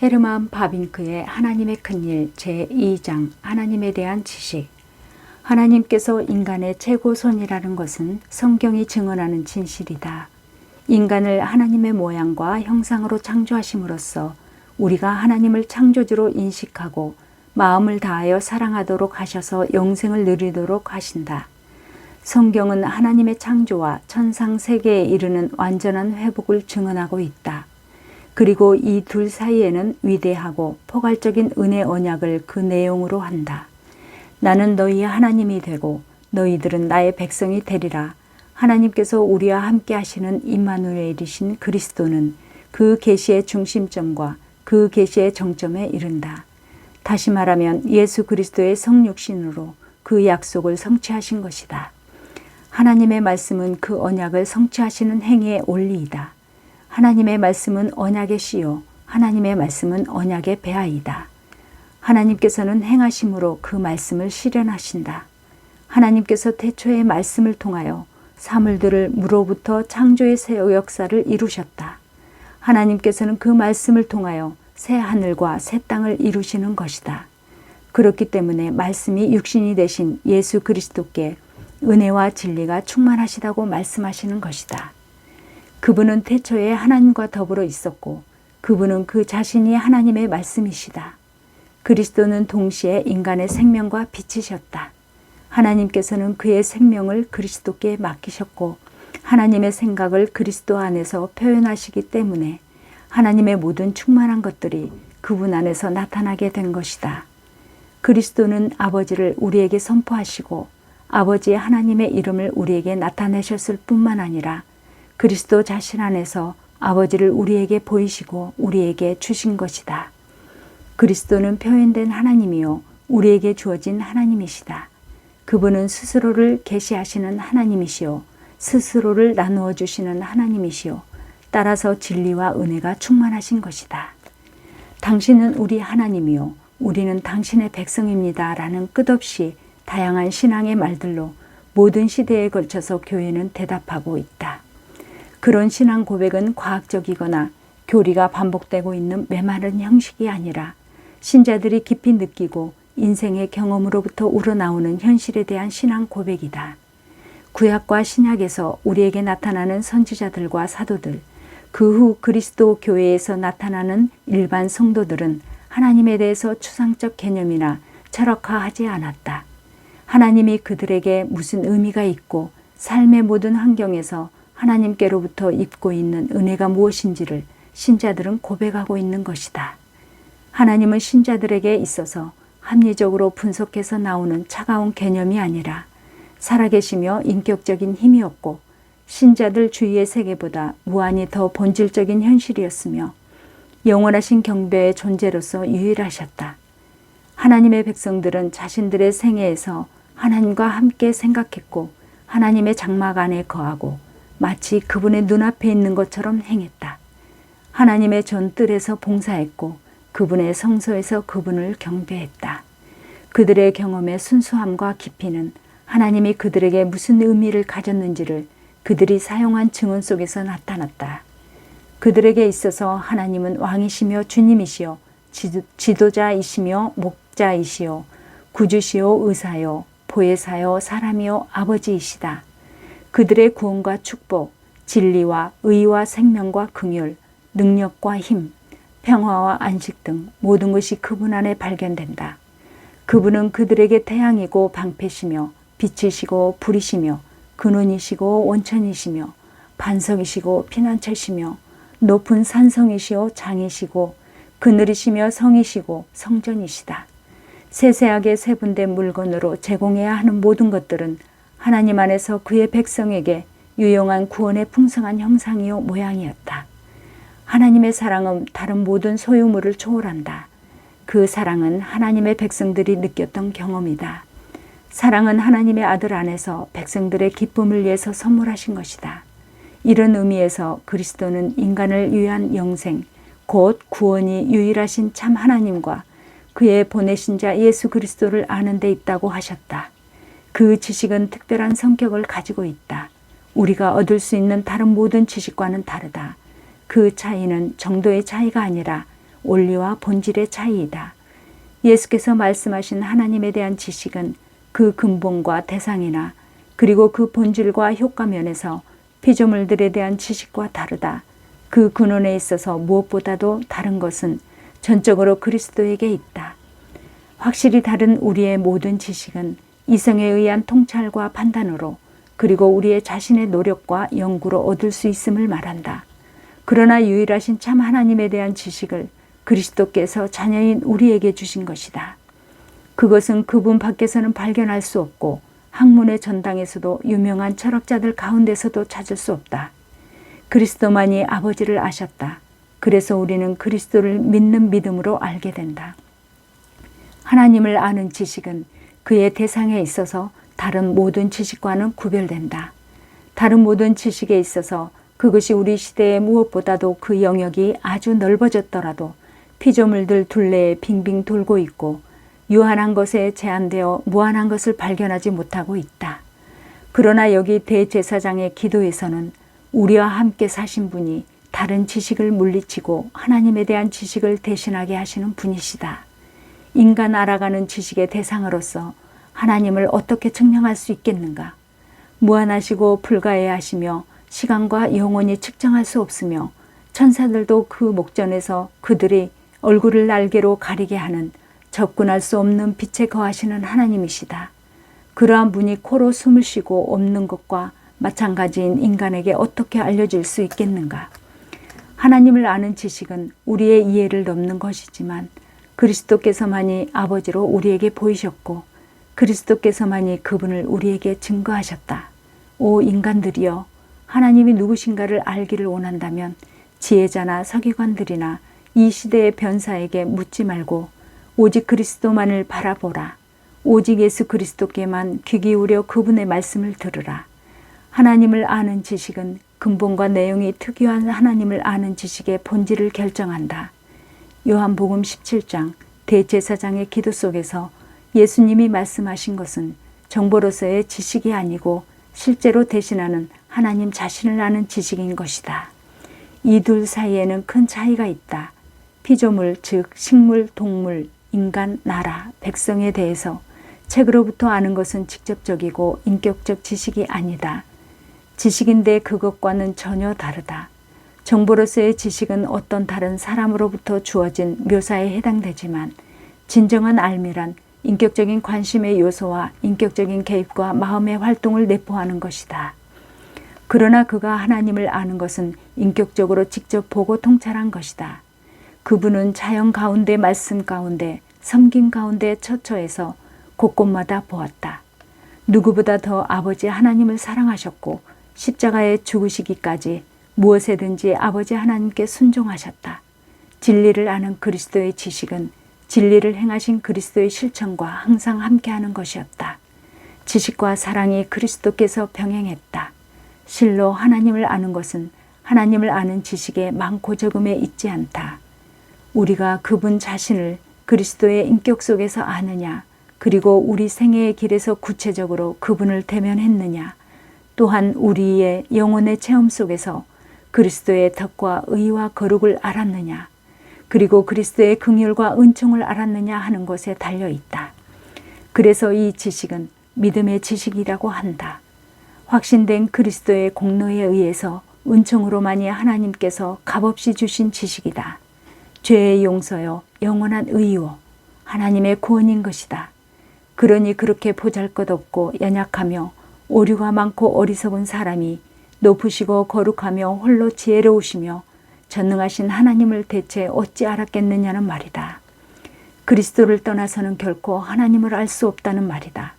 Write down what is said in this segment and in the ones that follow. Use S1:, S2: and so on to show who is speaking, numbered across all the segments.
S1: 헤르만 바빙크의 하나님의 큰일 제2장 하나님에 대한 지식. 하나님께서 인간의 최고선이라는 것은 성경이 증언하는 진실이다. 인간을 하나님의 모양과 형상으로 창조하심으로써 우리가 하나님을 창조주로 인식하고 마음을 다하여 사랑하도록 하셔서 영생을 누리도록 하신다. 성경은 하나님의 창조와 천상 세계에 이르는 완전한 회복을 증언하고 있다. 그리고 이 둘 사이에는 위대하고 포괄적인 은혜 언약을 그 내용으로 한다. 나는 너희의 하나님이 되고 너희들은 나의 백성이 되리라. 하나님께서 우리와 함께 하시는 임마누엘이신 그리스도는 그 계시의 중심점과 그 계시의 정점에 이른다. 다시 말하면 예수 그리스도의 성육신으로 그 약속을 성취하신 것이다. 하나님의 말씀은 그 언약을 성취하시는 행위의 원리이다. 하나님의 말씀은 언약의 씨요 하나님의 말씀은 언약의 배아이다. 하나님께서는 행하심으로 그 말씀을 실현하신다. 하나님께서 태초의 말씀을 통하여 사물들을 무로부터 창조의 새 역사를 이루셨다. 하나님께서는 그 말씀을 통하여 새 하늘과 새 땅을 이루시는 것이다. 그렇기 때문에 말씀이 육신이 되신 예수 그리스도께 은혜와 진리가 충만하시다고 말씀하시는 것이다. 그분은 태초에 하나님과 더불어 있었고 그분은 그 자신이 하나님의 말씀이시다. 그리스도는 동시에 인간의 생명과 빛이셨다. 하나님께서는 그의 생명을 그리스도께 맡기셨고 하나님의 생각을 그리스도 안에서 표현하시기 때문에 하나님의 모든 충만한 것들이 그분 안에서 나타나게 된 것이다. 그리스도는 아버지를 우리에게 선포하시고 아버지의 하나님의 이름을 우리에게 나타내셨을 뿐만 아니라 그리스도 자신 안에서 아버지를 우리에게 보이시고 우리에게 주신 것이다. 그리스도는 표현된 하나님이요 우리에게 주어진 하나님이시다. 그분은 스스로를 계시하시는 하나님이시요 스스로를 나누어 주시는 하나님이시요 따라서 진리와 은혜가 충만하신 것이다. 당신은 우리 하나님이요 우리는 당신의 백성입니다 라는 끝없이 다양한 신앙의 말들로 모든 시대에 걸쳐서 교회는 대답하고 있다. 그런 신앙 고백은 과학적이거나 교리가 반복되고 있는 메마른 형식이 아니라 신자들이 깊이 느끼고 인생의 경험으로부터 우러나오는 현실에 대한 신앙 고백이다. 구약과 신약에서 우리에게 나타나는 선지자들과 사도들, 그 후 그리스도 교회에서 나타나는 일반 성도들은 하나님에 대해서 추상적 개념이나 철학화하지 않았다. 하나님이 그들에게 무슨 의미가 있고 삶의 모든 환경에서 하나님께로부터 입고 있는 은혜가 무엇인지를 신자들은 고백하고 있는 것이다. 하나님은 신자들에게 있어서 합리적으로 분석해서 나오는 차가운 개념이 아니라 살아계시며 인격적인 힘이었고 신자들 주위의 세계보다 무한히 더 본질적인 현실이었으며 영원하신 경배의 존재로서 유일하셨다. 하나님의 백성들은 자신들의 생애에서 하나님과 함께 생각했고 하나님의 장막 안에 거하고 마치 그분의 눈앞에 있는 것처럼 행했다. 하나님의 전뜰에서 봉사했고 그분의 성소에서 그분을 경배했다. 그들의 경험의 순수함과 깊이는 하나님이 그들에게 무슨 의미를 가졌는지를 그들이 사용한 증언 속에서 나타났다. 그들에게 있어서 하나님은 왕이시며 주님이시요 지도자이시며 목자이시요 구주시요 의사요 보혜사요 사람이요 아버지이시다. 그들의 구원과 축복, 진리와 의와 생명과 긍휼, 능력과 힘, 평화와 안식 등 모든 것이 그분 안에 발견된다. 그분은 그들에게 태양이고 방패시며 빛이시고 불이시며 근원이시고 원천이시며 반석이시고 피난처시며 높은 산성이시요 장이시고 그늘이시며 성이시고 성전이시다. 세세하게 세분된 물건으로 제공해야 하는 모든 것들은 하나님 안에서 그의 백성에게 유용한 구원의 풍성한 형상이요 모양이었다. 하나님의 사랑은 다른 모든 소유물을 초월한다. 그 사랑은 하나님의 백성들이 느꼈던 경험이다. 사랑은 하나님의 아들 안에서 백성들의 기쁨을 위해서 선물하신 것이다. 이런 의미에서 그리스도는 인간을 위한 영생, 곧 구원이 유일하신 참 하나님과 그의 보내신 자 예수 그리스도를 아는 데 있다고 하셨다. 그 지식은 특별한 성격을 가지고 있다. 우리가 얻을 수 있는 다른 모든 지식과는 다르다. 그 차이는 정도의 차이가 아니라 원리와 본질의 차이이다. 예수께서 말씀하신 하나님에 대한 지식은 그 근본과 대상이나 그리고 그 본질과 효과 면에서 피조물들에 대한 지식과 다르다. 그 근원에 있어서 무엇보다도 다른 것은 전적으로 그리스도에게 있다. 확실히 다른 우리의 모든 지식은 이성에 의한 통찰과 판단으로 그리고 우리의 자신의 노력과 연구로 얻을 수 있음을 말한다. 그러나 유일하신 참 하나님에 대한 지식을 그리스도께서 자녀인 우리에게 주신 것이다. 그것은 그분 밖에서는 발견할 수 없고 학문의 전당에서도 유명한 철학자들 가운데서도 찾을 수 없다. 그리스도만이 아버지를 아셨다. 그래서 우리는 그리스도를 믿는 믿음으로 알게 된다. 하나님을 아는 지식은 그의 대상에 있어서 다른 모든 지식과는 구별된다. 다른 모든 지식에 있어서 그것이 우리 시대에 무엇보다도 그 영역이 아주 넓어졌더라도 피조물들 둘레에 빙빙 돌고 있고 유한한 것에 제한되어 무한한 것을 발견하지 못하고 있다. 그러나 여기 대제사장의 기도에서는 우리와 함께 사신 분이 다른 지식을 물리치고 하나님에 대한 지식을 대신하게 하시는 분이시다. 인간 알아가는 지식의 대상으로서 하나님을 어떻게 측량할 수 있겠는가? 무한하시고 불가해하시며 시간과 영원히 측정할 수 없으며 천사들도 그 목전에서 그들이 얼굴을 날개로 가리게 하는 접근할 수 없는 빛에 거하시는 하나님이시다. 그러한 분이 코로 숨을 쉬고 없는 것과 마찬가지인 인간에게 어떻게 알려질 수 있겠는가? 하나님을 아는 지식은 우리의 이해를 넘는 것이지만 그리스도께서만이 아버지로 우리에게 보이셨고 그리스도께서만이 그분을 우리에게 증거하셨다. 오 인간들이여, 하나님이 누구신가를 알기를 원한다면 지혜자나 서기관들이나 이 시대의 변사에게 묻지 말고 오직 그리스도만을 바라보라. 오직 예수 그리스도께만 귀 기울여 그분의 말씀을 들으라. 하나님을 아는 지식은 근본과 내용이 특유한 하나님을 아는 지식의 본질을 결정한다. 요한복음 17장 대제사장의 기도 속에서 예수님이 말씀하신 것은 정보로서의 지식이 아니고 실제로 대신하는 하나님 자신을 아는 지식인 것이다. 이 둘 사이에는 큰 차이가 있다. 피조물, 즉 식물, 동물, 인간, 나라, 백성에 대해서 책으로부터 아는 것은 직접적이고 인격적 지식이 아니다. 지식인데 그것과는 전혀 다르다. 정보로서의 지식은 어떤 다른 사람으로부터 주어진 묘사에 해당되지만 진정한 알미란 인격적인 관심의 요소와 인격적인 개입과 마음의 활동을 내포하는 것이다. 그러나 그가 하나님을 아는 것은 인격적으로 직접 보고 통찰한 것이다. 그분은 자연 가운데 말씀 가운데 섬김 가운데 처처해서 곳곳마다 보았다. 누구보다 더 아버지 하나님을 사랑하셨고 십자가에 죽으시기까지 무엇에든지 아버지 하나님께 순종하셨다. 진리를 아는 그리스도의 지식은 진리를 행하신 그리스도의 실천과 항상 함께하는 것이었다. 지식과 사랑이 그리스도께서 병행했다. 실로 하나님을 아는 것은 하나님을 아는 지식의 많고 적음에 있지 않다. 우리가 그분 자신을 그리스도의 인격 속에서 아느냐, 그리고 우리 생애의 길에서 구체적으로 그분을 대면했느냐, 또한 우리의 영혼의 체험 속에서 그리스도의 덕과 의와 거룩을 알았느냐, 그리고 그리스도의 긍휼과 은총을 알았느냐 하는 것에 달려 있다. 그래서 이 지식은 믿음의 지식이라고 한다. 확신된 그리스도의 공로에 의해서 은총으로만이 하나님께서 값없이 주신 지식이다. 죄의 용서요, 영원한 의요, 하나님의 구원인 것이다. 그러니 그렇게 보잘것없고 연약하며 오류가 많고 어리석은 사람이 높으시고 거룩하며 홀로 지혜로우시며 전능하신 하나님을 대체 어찌 알았겠느냐는 말이다. 그리스도를 떠나서는 결코 하나님을 알 수 없다는 말이다.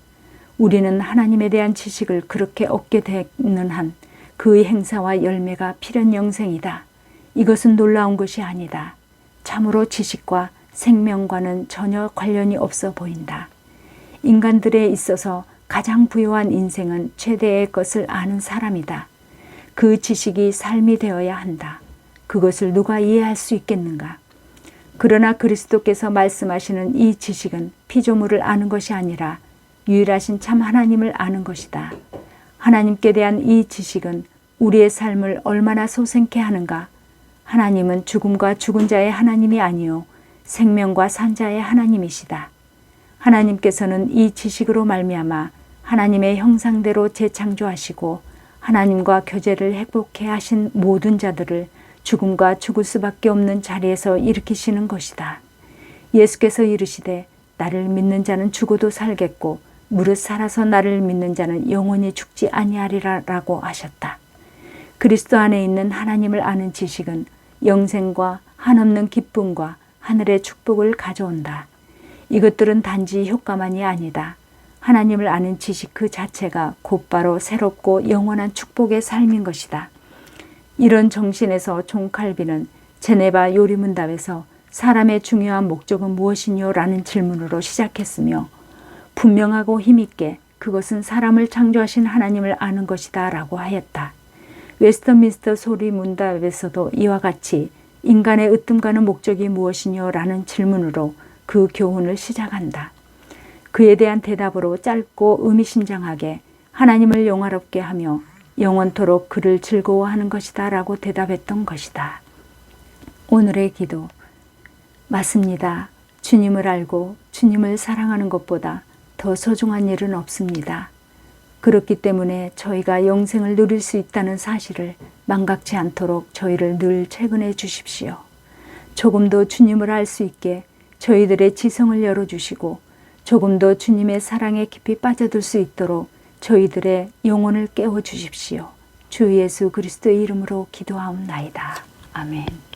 S1: 우리는 하나님에 대한 지식을 그렇게 얻게 되는 한 그의 행사와 열매가 필연영생이다. 이것은 놀라운 것이 아니다. 참으로 지식과 생명과는 전혀 관련이 없어 보인다. 인간들에 있어서 가장 부유한 인생은 최대의 것을 아는 사람이다. 그 지식이 삶이 되어야 한다. 그것을 누가 이해할 수 있겠는가? 그러나 그리스도께서 말씀하시는 이 지식은 피조물을 아는 것이 아니라 유일하신 참 하나님을 아는 것이다. 하나님께 대한 이 지식은 우리의 삶을 얼마나 소생케 하는가? 하나님은 죽음과 죽은 자의 하나님이 아니요 생명과 산 자의 하나님이시다. 하나님께서는 이 지식으로 말미암아 하나님의 형상대로 재창조하시고 하나님과 교제를 회복해 하신 모든 자들을 죽음과 죽을 수밖에 없는 자리에서 일으키시는 것이다. 예수께서 이르시되 나를 믿는 자는 죽어도 살겠고 무릇 살아서 나를 믿는 자는 영원히 죽지 아니하리라 라고 하셨다. 그리스도 안에 있는 하나님을 아는 지식은 영생과 한없는 기쁨과 하늘의 축복을 가져온다. 이것들은 단지 효과만이 아니다. 하나님을 아는 지식 그 자체가 곧바로 새롭고 영원한 축복의 삶인 것이다. 이런 정신에서 존 칼빈은 제네바 요리문답에서 사람의 중요한 목적은 무엇이뇨? 라는 질문으로 시작했으며 분명하고 힘있게 그것은 사람을 창조하신 하나님을 아는 것이다 라고 하였다. 웨스터민스터 소리문답에서도 이와 같이 인간의 으뜸가는 목적이 무엇이뇨? 라는 질문으로 그 교훈을 시작한다. 그에 대한 대답으로 짧고 의미심장하게 하나님을 영화롭게 하며 영원토록 그를 즐거워하는 것이다 라고 대답했던 것이다. 오늘의 기도. 맞습니다. 주님을 알고 주님을 사랑하는 것보다 더 소중한 일은 없습니다. 그렇기 때문에 저희가 영생을 누릴 수 있다는 사실을 망각지 않도록 저희를 늘 채근해 주십시오. 조금 더 주님을 알 수 있게 저희들의 지성을 열어주시고 조금 더 주님의 사랑에 깊이 빠져들 수 있도록 저희들의 영혼을 깨워주십시오. 주 예수 그리스도의 이름으로 기도하옵나이다. 아멘.